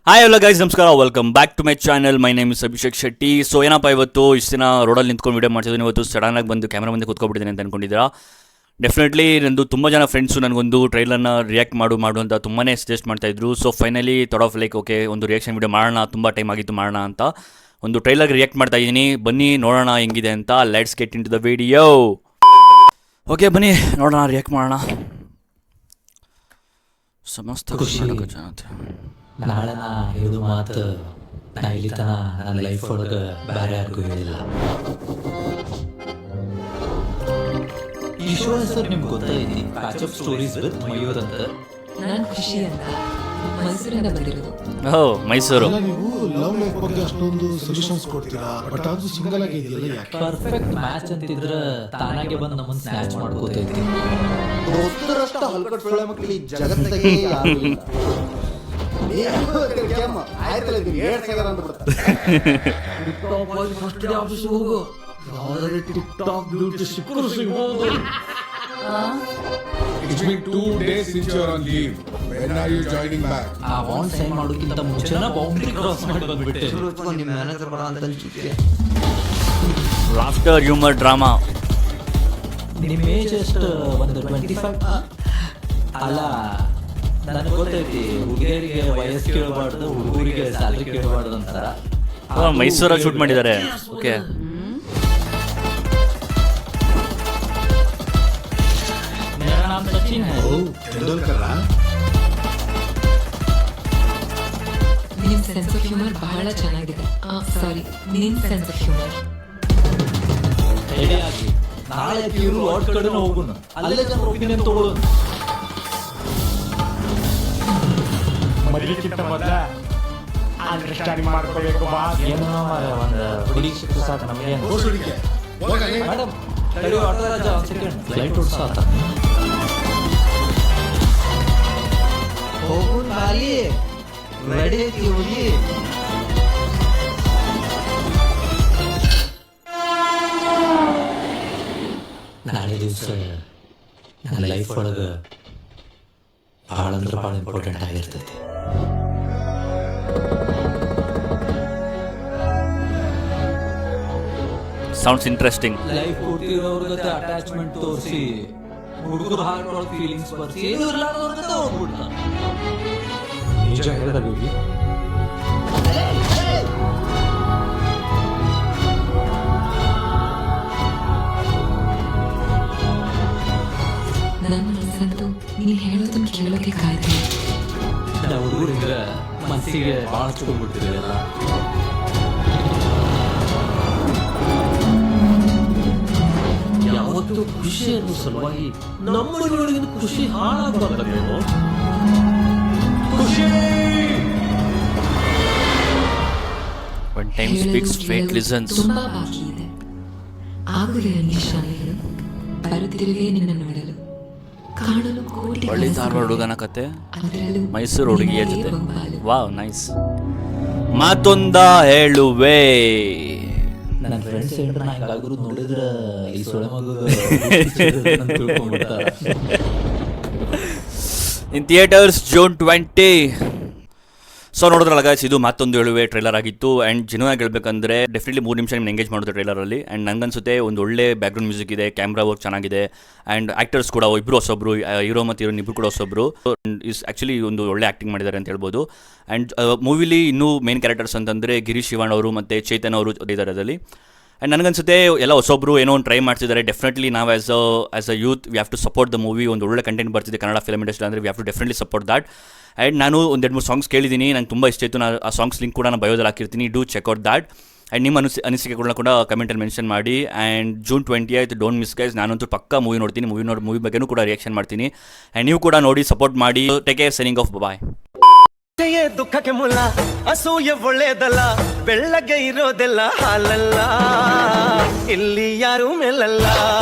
Hi hello guys, ನಮಸ್ಕಾರ. Welcome back to my channel. My name is Abhishek Shetty. So ಏನಪ್ಪ, ಇವತ್ತು ಇಷ್ಟು ದಿನ ರೋಡಲ್ಲಿ ನಿಂತ್ಕೊಂಡು ವೀಡಿಯೋ ಮಾಡ್ತಿದ್ದೀನಿ. ಇವತ್ತು ಸಡನ್ನಾಗಿ ಬಂದು ಕ್ಯಾಮ್ರಾ ಮುಂದೆ ಕೂತ್ಕೊಬಿಟ್ಟಿದ್ದೀನಿ ಅಂತ ಅಂದ್ಕೊಂಡಿದ್ದೀರಾ. ಡೆಫಿನೆಟ್ಲಿ ನಂದು ತುಂಬ ಜನ ಫ್ರೆಂಡ್ಸು ನನಗೊಂದು ಟ್ರೈಲರ್ನ ರಿಯಾಕ್ಟ್ ಮಾಡು ಅಂತ ತುಂಬಾ ಸಜೆಸ್ಟ್ ಮಾಡ್ತಾಯಿದ್ರು. ಸೊ ಫೈನಲಿ ಓಕೆ, ಒಂದು ರಿಯಾಕ್ಷನ್ ವೀಡಿಯೋ ಮಾಡೋಣ, ತುಂಬ ಟೈಮ್ ಆಗಿತ್ತು ಮಾಡೋಣ ಅಂತ ಒಂದು ಟ್ರೈಲರ್ಗೆ ರಿಯಾಕ್ಟ್ ಮಾಡ್ತಾ ಇದ್ದೀನಿ. ಬನ್ನಿ ನೋಡೋಣ ಹೆಂಗಿದೆ ಅಂತ. Let's get into the video. Okay ಬನ್ನಿ ನೋಡೋಣ, ರಿಯಾಕ್ಟ್ ಮಾಡೋಣ. ಸಮಸ್ತ ಖುಷಿ ನಾಳೆ ನಾ ಹೇಳು ಮಾತು ನಾ ಇಲ್ಲಿ ತನ ನನ್ನ ಲೈಫ್ ಒಳಗೆ ಬೇರೆ ಯಾರಿಗೂ ಹೇಳಿಲ್ಲ. ಈ ಶೋ ಹೆಸರು ನಿಮ್ಗೆ ಗೊತ್ತೈತಿ, ಪ್ಯಾಚಪ್ ಸ್ಟೋರೀಸ್ ವಿತ್ ಮಯೂರ್ ಅಂತ. ನಾನು ಖುಷಿ ಅಂತ ಮೈಸೂರಿಂದ ಬಂದಿರೋದು. ಮೈಸೂರು. ನೀವು ಲವ್ ಲೈಫ್ ಬಗ್ಗೆ ಅಷ್ಟೊಂದು ಸೊಲ್ಯೂಷನ್ಸ್ ಕೊಡ್ತೀರಾ, ಬಟ್ ಅದು ಸಿಂಗಲ್ ಆಗಿ ಇದೆಯಲ್ಲ ಯಾಕೆ? ಪರ್ಫೆಕ್ಟ್ ಮ್ಯಾಚ್ ಅಂತಿದ್ರೆ ತಾನಾಗೆ ಬಂದು ನಮ್ಮನ್ನು ಸ್ನ್ಯಾಚ್ ಮಾಡ್ಕೋತೈತಿ. ದೋಸ್ತರಷ್ಟ ಹಲ್ಕಟ್ ಸೊಳ್ಳೆ ಮಕ್ಕಳು ಈ ಜಗತ್ತಿಗೆ ಯಾರು ಇಲ್ಲ. It's been 2 days since you're on leave. When are you joining back? ಆ ವಾಂಟ್ ಸೈನ್ ಮಾಡೋಕ್ಕಿಂತ ಮುಂಚೆನ ಬೌಂಡ್ರಿ ಕ್ರಾಸ್ ಮಾಡಿ ಬಂದ್ಬಿಟ್ಟೆ. ನಿಮ್ಮ ಮ್ಯಾನೇಜರ್ ಬರ ಅಂತ ಅನ್ಸುತ್ತೆ. Laughter, humour, drama. ನಿಮ್ಮ ಏಜ್ ಎಷ್ಟು? ಒಂದು 25 ಅಲ್ಲ. ನನಗೆ ಗೊತ್ತೈತಿ, ಹುಡುಗಿಯರಿಗೆ ವಯಸ್ಸು ಕೇಳಬಾರ್ದು, ಹುಡುಗರಿಗೆ ಸ್ಯಾಲ್ರಿ ಕೇಳಬಾರ್ದು ಅಂತಾರ. ಮೈಸೂರಾಗ ಶೂಟ್ ಮಾಡಿದ್ದಾರೆ. ಓಕೆ, ಸಚಿನ್ ನಿಮ್ ಸೆನ್ಸ್ ಆಫ್ ಹ್ಯೂಮರ್ ಬಹಳ ಚೆನ್ನಾಗಿದೆ. ಸಾರಿ, ನಿನ್ ಸೆನ್ಸ್ ಆಫ್ ಹ್ಯೂಮರ್. ರೆಡಿ ಆಗಿ ನಾಳೆ ಇವರು ಲಾಡ್ ಕಡೆನ ಹೋಗೋಣ, ಅಲ್ಲೇ ಜನ ಒಪಿನಿಯನ್ ತಗೊಳ್ಳೋಣ. ಮದುವೆಗಿಂತ ಮೊದಲ ಅಂಡರ್ಸ್ಟ್ಯಾಂಡಿಂಗ್ ಮಾಡ್ಕೋಬೇಕು ಬಾ. ಏನೋ ಮಾರ್ರೆ, ಒಂದು ಹುಡುಗಿ ಸಿಕ್ಕು ಸಾಕು ನಮಗೆ. ಮೇಡಮ್ ತಡಿ, ಆಟೋ ರಾಜ ಒಂದು ಸೆಕೆಂಡ್ ಫ್ಲೈಟ್ ಓಡಿಸಾತ. ಹೋಗು ಬಾಲಿ, ರೆಡಿ ಐತಿ ಹೋಗಿ. ನಾಳೆ ದಿವಸ ನನ್ನ ಲೈಫ್ ಒಳಗೆ ಭಾಳ ಅಂದ್ರೆ ಭಾಳ ಇಂಪಾರ್ಟೆಂಟ್ ಆಗಿರ್ತೈತಿ. Sounds interesting. ಲೈಫ್ ಕೊಟ್ಟಿರೋರ ಜೊತೆ ಅಟ್ಯಾಚ್ಮೆಂಟ್ ತೋರಿಸಿ ಹುಡುಗರು ಹಾರ್ಟ್ ಒಳಗೆ ಫೀಲಿಂಗ್ಸ್ ಬರ್ಸಿ ಏನು ಇರ್ಲಾರ್ದವ್ರ ಜೊತೆ ಹೋಗ್ಬಿಡ್ತಾನೆ. ನಿಜ ಹೇಳಿದ ಬೇಬಿ. ನನ್ನ ಮನಸ್ಸಂತೂ ನೀನ್ ಹೇಳೋದನ್ನ ಕೇಳೋಕೆ ಕಾಯ್ತೀನಿ. ನಾವು ಹುಡುಗರಿಗೆ ಮನಸ್ಸಿಗೆ ಭಾಳ ಹಚ್ಕೊಂಡ್ಬಿಡ್ತಿರಲ್ಲ. ಯಾವತ್ತು ಖುಷಿ ಅನ್ನೋ ಸಲುವಾಗಿ ನಮ್ಮ ಮನೆಯೊಳಗಿನ ಖುಷಿ ಹಾಳಾಗಬಾರ್ದು. ಖುಷಿ When time speaks, fate listens. ತುಂಬಾ ಬಾಕಿ ಇದೆ. ಆಗುವೆ ಅನ್ವೇಷಣೆಗಳು, ಬರುತ್ತಿರುವೆ ನಿನ್ನ ನೋಡಲು, ಕಾಣಲು ಕೋಟಿ ಒಳ್ಳೆ ಕನಸುಗಳು. ಧಾರವಾಡ ಹುಡುಗನ ಕತೆ, ಅದರಲ್ಲೂ ಮೈಸೂರು ಹುಡುಗಿಯ ನಿನ್ನದೇ ಜೊತೆ. ಬಹುಪಾಲು. Wow, nice. ಮಾತೊಂದ ಹೇಳುವೆ. ನನ್ನ ಫ್ರೆಂಡ್ಸ್ ಹೇಳ್ರೆ ನಾ ಹಿಂಗಾಗಿರೋದು ನೋಡಿದ್ರೆ ಈ ಸೊಳೆ ಮಗ ತಿಳ್ಕೊಂಡ್ಬಿಡ್ತಾರೆ. In theatres June 20. ಸೊ ನೋಡಿದ್ರಲ್ಲ ಗೈಸ್, ಇದು ಮಾತೊಂದು ಹೇಳುವೆ ಟ್ರೈಲರ್ ಆಗಿತ್ತು. ಆ್ಯಂಡ್ ಜೆನ್ಯೂನಾಗಿ ಹೇಳ್ಬೇಕಂದ್ರೆ ಡೆಫಿನೆಟ್ಲಿ 3 ನಿಮಿಷ ನಿಮ್ಗೆ ಎಂಗೇಜ್ ಮಾಡೋದು ಟ್ರೈಲರಲ್ಲಿ. ಆ್ಯಂಡ್ ನನಗನ್ಸುತ್ತೆ ಒಂದು ಒಳ್ಳೆ ಬ್ಯಾಕ್ಗ್ರೌಂಡ್ ಮ್ಯೂಸಿಕ್ ಇದೆ, ಕ್ಯಾಮ್ರಾ ವರ್ಕ್ ಚೆನ್ನಾಗಿದೆ. ಆ್ಯಂಡ್ ಆ್ಯಕ್ಟರ್ಸ್ ಕೂಡ ಇಬ್ಬರು ಹೊಸೊಬ್ರು, ಹೀರೋ ಮತ್ತು ಹೀರೋಯಿನ್ ಇಬ್ಬರು ಕೂಡ ಹೊಸೊಬ್ರು. ಇಸ್ ಆ್ಯಕ್ಚುಲಿ ಒಂದು ಒಳ್ಳೆ ಆ್ಯಕ್ಟಿಂಗ್ ಮಾಡಿದ್ದಾರೆ ಅಂತ ಹೇಳ್ಬೋದು. ಆ್ಯಂಡ್ ಮೂವಿಲಿ ಇನ್ನೂ ಮೇನ್ ಕ್ಯಾರೆಕ್ಟರ್ಸ್ ಅಂತಂದರೆ ಗಿರೀಶ್ ಶಿವಣ್ಣ ಅವರು ಮತ್ತು ಚೇತನ್ ಅವರು ಇದ್ದಾರೆ ಅದರಲ್ಲಿ. ಆ್ಯಂಡ್ ನನಗನ್ಸುತ್ತೆ ಎಲ್ಲ ಹೊಸೊಬ್ರು ಏನೋ ಒಂದು ಟ್ರೈ ಮಾಡ್ತಿದ್ದಾರೆ. ಡೆಫಿನೆಟ್ಲಿ ನಾವು as a youth we have to support the movie. ಒಂದು ಒಳ್ಳೆ ಕಂಟೆಂಟ್ ಬರ್ತಿದೆ ಕನ್ನಡ ಫಿಲಮ್ ಇಂಡಸ್ಟ್ರಿ ಅಂದರೆ we have to definitely support that. And ನಾನು ಒಂದು 2-3 ಸಾಂಗ್ಸ್ ಕೇಳಿದ್ದೀನಿ, ನಂಗೆ ತುಂಬ ಇಷ್ಟ ಇತ್ತು. ನಾನು ಆ ಸಾಂಗ್ಸ್ ಲಿಂಕ್ ಕೂಡ ನಾನು ಬಯೋದಲ್ಲಿ ಹಾಕಿರ್ತೀನಿ. Do checkout that. ಆ್ಯಂಡ್ ನಿಮ್ಮ ಅನಿಸಿಕೆಗಳನ್ನ ಕೂಡ ಕಮೆಂಟಲ್ಲಿ ಮೆನ್ಷನ್ ಮಾಡಿ. And June 20 don't miss guys. ನಾನಂತೂ ಪಕ್ಕಾ ಮೂವಿ ನೋಡ್ತೀನಿ. ಮೂವಿ ಬಗ್ಗೆನೂ ಕೂಡ ರಿಯಾಕ್ಷನ್ ಮಾಡ್ತೀನಿ. ಆ್ಯಂಡ್ ನೀವು ಕೂಡ ನೋಡಿ ಸಪೋರ್ಟ್ ಮಾಡಿ. ಟೇಕ್ ಕೇರ್, ಸೈನಿಂಗ್ ಆಫ್, ಬಾಯ್. ದುಃಖಕ್ಕೆ ಮೂಲ ಅಸೂಯೆ ಒಳ್ಳೇದಲ್ಲ, ಬೆಳ್ಳಗೆ ಇರೋದೆಲ್ಲ ಹಾಲಲ್ಲ, ಇಲ್ಲಿ ಯಾರು ಮೇಲಲ್ಲ.